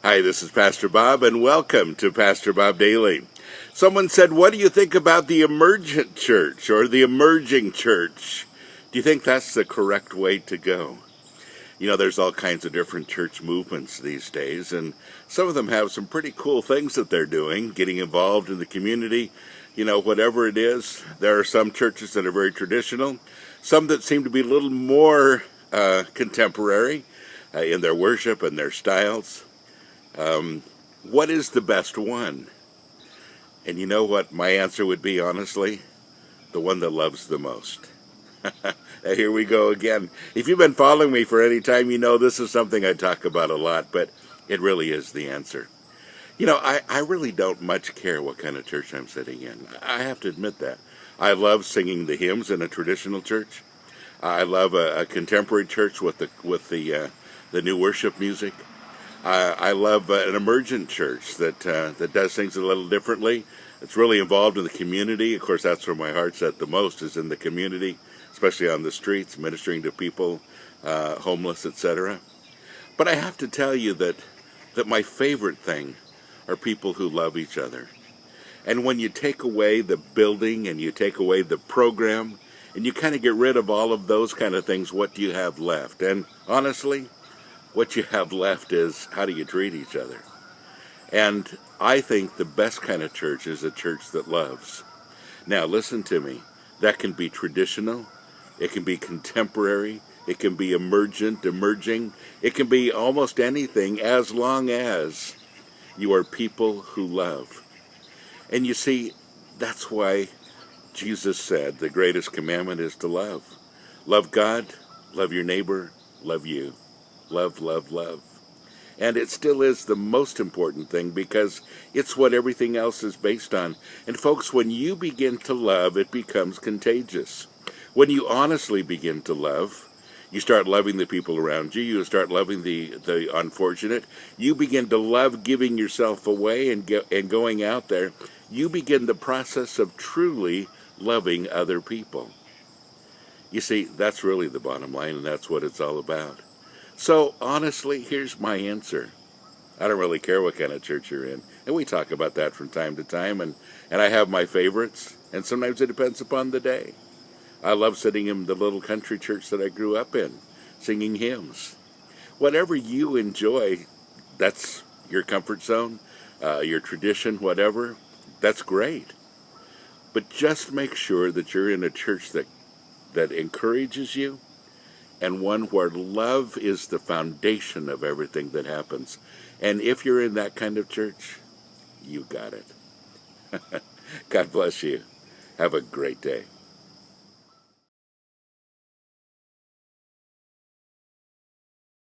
Hi, this is Pastor Bob, and welcome to Pastor Bob Daily. Someone said, what do you think about the emergent church or the emerging church? Do you think that's the correct way to go? You know, there's all kinds of different church movements these days, and some of them have some pretty cool things that they're doing, getting involved in the community. You know, whatever it is, there are some churches that are very traditional, some that seem to be a little more contemporary in their worship and their styles. What is the best one? And you know what my answer would be, honestly? The one that loves the most. Here we go again. If you've been following me for any time, you know this is something I talk about a lot, but it really is the answer. You know, I really don't much care what kind of church I'm sitting in. I have to admit that. I love singing the hymns in a traditional church. I love a contemporary church with the new worship music. I love an emergent church that does things a little differently. It's really involved in the community. Of course, that's where my heart's at the most, is in the community, especially on the streets, ministering to people, homeless, etc. But I have to tell you that my favorite thing are people who love each other. And when you take away the building and you take away the program and you kind of get rid of all of those kind of things, what do you have left? And honestly, what you have left is, how do you treat each other? And I think the best kind of church is a church that loves. Now, listen to me. That can be traditional. It can be contemporary. It can be emerging. It can be almost anything, as long as you are people who love. And you see, that's why Jesus said the greatest commandment is to love. Love God, love your neighbor, love you. Love, love, love. And it still is the most important thing, because it's what everything else is based on. And folks, when you begin to love, it becomes contagious. When you honestly begin to love, you start loving the people around you. You start loving the unfortunate. You begin to love giving yourself away and going out there. You begin the process of truly loving other people. You see, that's really the bottom line, and that's what it's all about. So, honestly, here's my answer. I don't really care what kind of church you're in. And we talk about that from time to time, and I have my favorites, and sometimes it depends upon the day. I love sitting in the little country church that I grew up in, singing hymns. Whatever you enjoy, that's your comfort zone, your tradition, whatever, that's great. But just make sure that you're in a church that encourages you, and one where love is the foundation of everything that happens. And if you're in that kind of church, you got it. God bless you. Have a great day.